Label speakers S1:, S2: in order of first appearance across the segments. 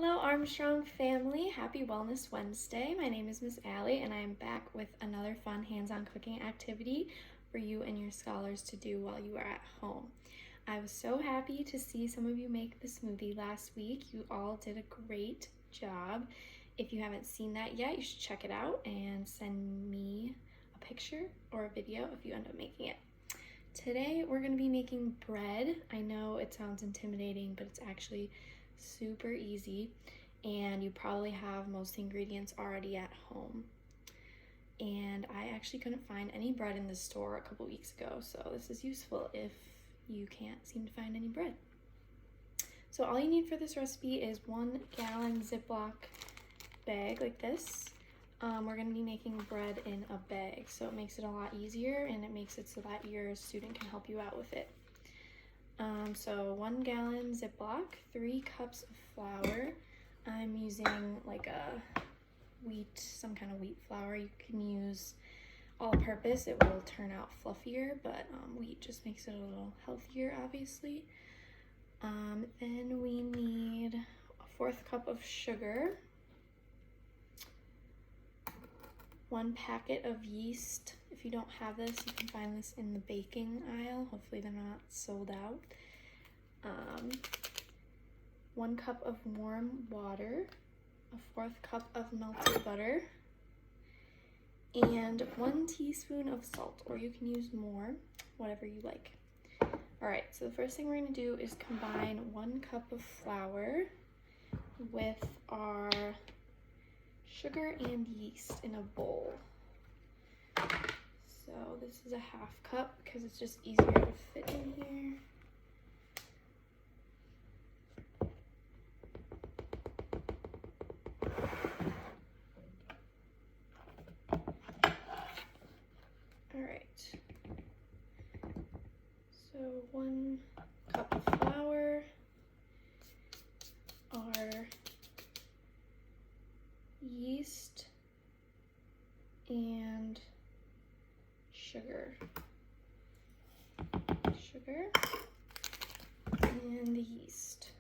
S1: Hello Armstrong family, happy Wellness Wednesday. My name is Miss Alli and I am back with another fun hands-on cooking activity for you and your scholars to do while you are at home. I was so happy to see some of you make the smoothie last week. You all did a great job. If you haven't seen that yet, you should check it out and send me a picture or a video if you end up making it. Today we're going to be making bread. I know it sounds intimidating, but it's actually super easy, and you probably have most ingredients already at home. And I actually couldn't find any bread in the store a couple weeks ago, so this is useful if you can't seem to find any bread. So all you need for this recipe is 1 gallon Ziploc bag like this. We're going to be making bread in a bag, so it makes it a lot easier and it makes it so that your student can help you out with it. So 1 gallon Ziploc, 3 cups of flour. I'm using like a some kind of wheat flour. You can use all-purpose, it will turn out fluffier, but wheat just makes it a little healthier, obviously. Then we need a 1/4 cup of sugar, 1 packet of yeast. If you don't have this, you can find this in the baking aisle. Hopefully they're not sold out. 1 cup of warm water, a 1/4 cup of melted butter, and 1 teaspoon of salt, or you can use more, whatever you like. All right, so the first thing we're gonna do is combine 1 cup of flour with our sugar and yeast in a bowl. So this is a 1/2 cup because it's just easier to fit in here. All right, so 1 cup of flour, our yeast, and sugar, and the yeast.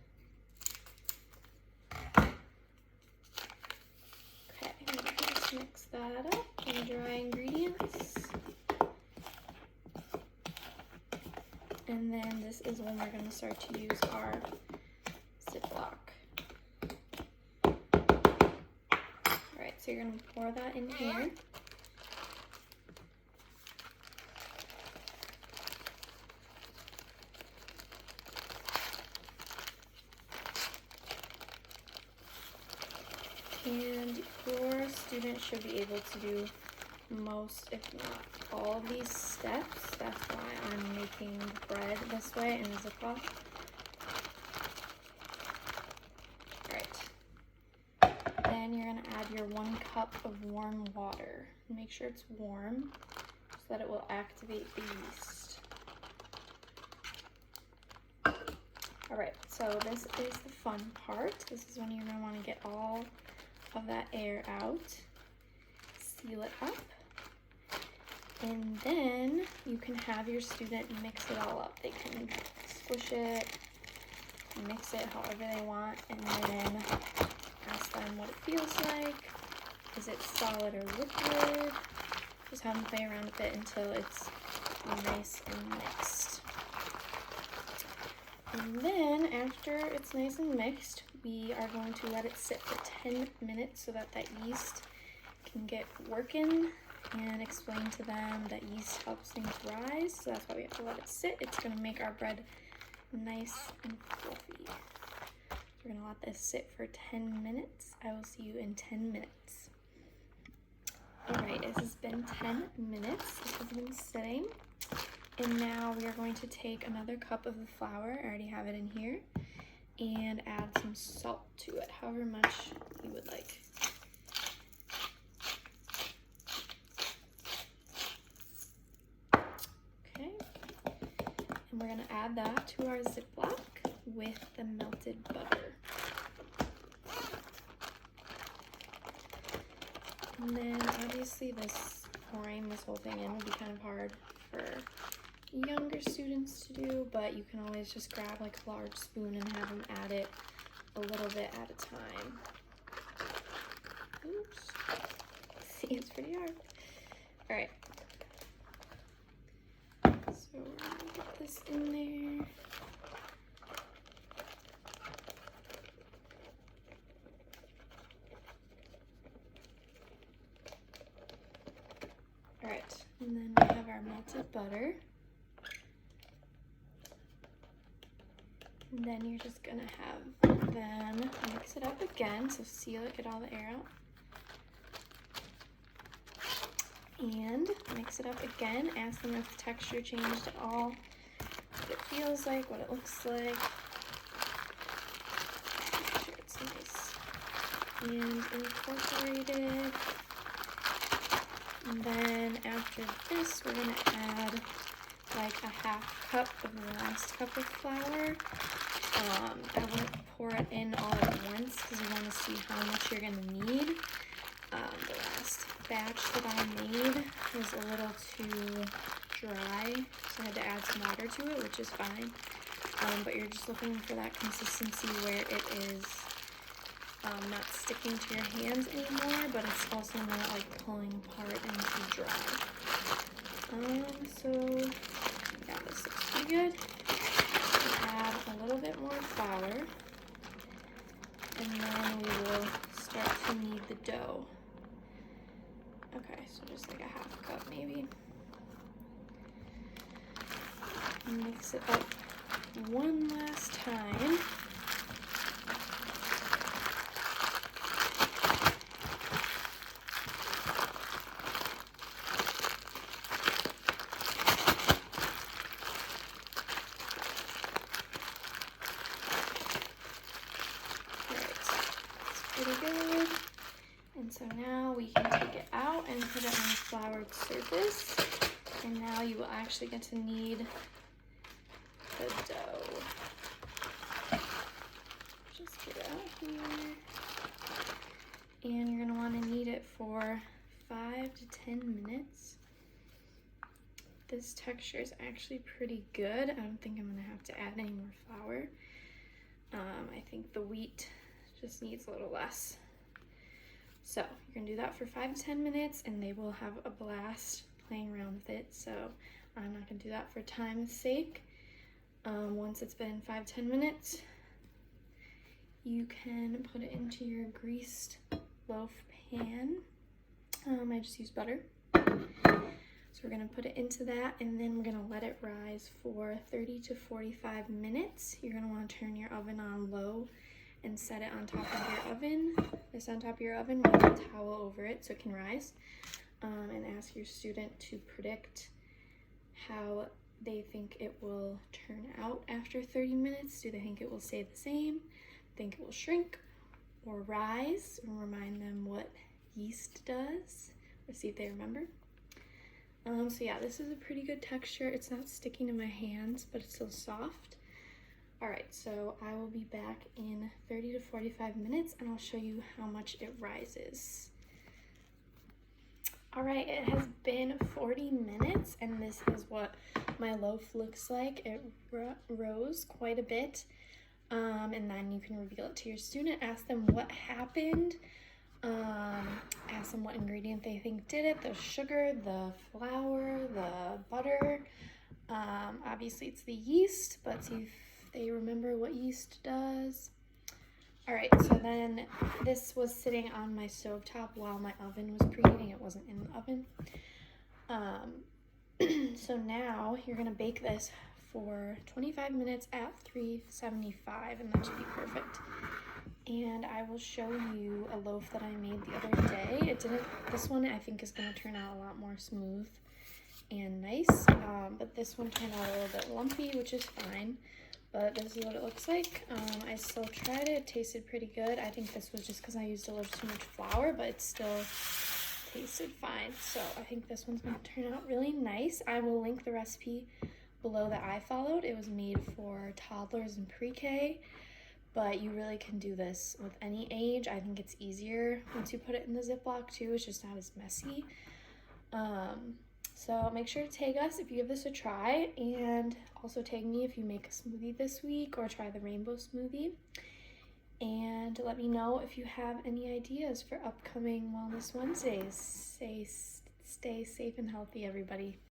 S1: Okay, let's mix that up in the dry ingredients. And then this is when we're going to start to use our Ziploc. Alright, so you're going to pour that in here. And your student should be able to do most, if not all, of these steps. That's why I'm making bread this way in a Ziploc. Alright. Then you're going to add your 1 cup of warm water. Make sure it's warm so that it will activate the yeast. Alright, so this is the fun part. This is when you're going to want to get all of that air out. Seal it up. And then you can have your student mix it all up. They can squish it, mix it however they want, and then ask them what it feels like. Is it solid or liquid? Just have them play around with it until it's nice and mixed. And then after it's nice and mixed, we are going to let it sit for 10 minutes so that yeast can get working, and explain to them that yeast helps things rise, so that's why we have to let it sit. It's going to make our bread nice and fluffy. We're going to let this sit for 10 minutes. I will see you in 10 minutes. Alright, it has been 10 minutes. It has been sitting. And now we are going to take another cup of the flour, I already have it in here, and add some salt to it, however much you would like. Okay, and we're going to add that to our Ziploc with the melted butter. And then obviously pouring this whole thing in would be kind of hard for younger students to do, but you can always just grab like a large spoon and have them add it a little bit at a time. Oops. See, it's pretty hard. All right. So we're gonna get this in there. All right, and then we have our melted butter. And then you're just gonna have them mix it up again, so seal it, get all the air out. And mix it up again, ask them if the texture changed at all, what it feels like, what it looks like. Make sure it's nice and incorporated. And then after this, we're gonna add like a half cup of the last cup of flour. I wouldn't pour it in all at once because you want to see how much you're gonna need. The last batch that I made was a little too dry, so I had to add some water to it, which is fine. But you're just looking for that consistency where it is not sticking to your hands anymore, but it's also not like pulling apart and too dry. So yeah, this looks pretty good. Add a little bit more flour, and then we will start to knead the dough. Okay, so just like a half cup maybe. Mix it up one last time. Pretty good. And so now we can take it out and put it on a floured surface. And now you will actually get to knead the dough. Just get it out here. And you're gonna wanna knead it for 5 to 10 minutes. This texture is actually pretty good. I don't think I'm gonna have to add any more flour. I think the wheat just needs a little less. So you're gonna do that for 5 to 10 minutes and they will have a blast playing around with it. So I'm not gonna do that for time's sake. Once it's been 5-10 minutes, you can put it into your greased loaf pan. I just use butter. So we're gonna put it into that and then we're gonna let it rise for 30 to 45 minutes. You're gonna wanna turn your oven on low and set it on top of your oven. This on top of your oven with a towel over it so it can rise. And ask your student to predict how they think it will turn out after 30 minutes. Do they think it will stay the same? Think it will shrink or rise? And remind them what yeast does, or see if they remember. So yeah, this is a pretty good texture. It's not sticking to my hands, but it's still soft. All right, so I will be back in 30 to 45 minutes and I'll show you how much it rises. All right, it has been 40 minutes and this is what my loaf looks like. It rose quite a bit. And then you can reveal it to your student, ask them what happened, ask them what ingredient they think did it, the sugar, the flour, the butter. Obviously it's the yeast, but see if they remember what yeast does. All right, so then this was sitting on my stovetop while my oven was preheating. It wasn't in the oven. So now you're gonna bake this for 25 minutes at 375, and that should be perfect. And I will show you a loaf that I made the other day. This one I think is gonna turn out a lot more smooth and nice, but this one turned out a little bit lumpy, which is fine. But this is what it looks like. I still tried it, tasted pretty good. I think this was just because I used a little too much flour, but it still tasted fine. So I think this one's gonna turn out really nice. I will link the recipe below that I followed. It was made for toddlers and pre-K, but you really can do this with any age. I think it's easier once you put it in the Ziploc too. It's just not as messy. So make sure to tag us if you give this a try, and also tag me if you make a smoothie this week or try the rainbow smoothie. And let me know if you have any ideas for upcoming Wellness Wednesdays. Stay safe and healthy, everybody.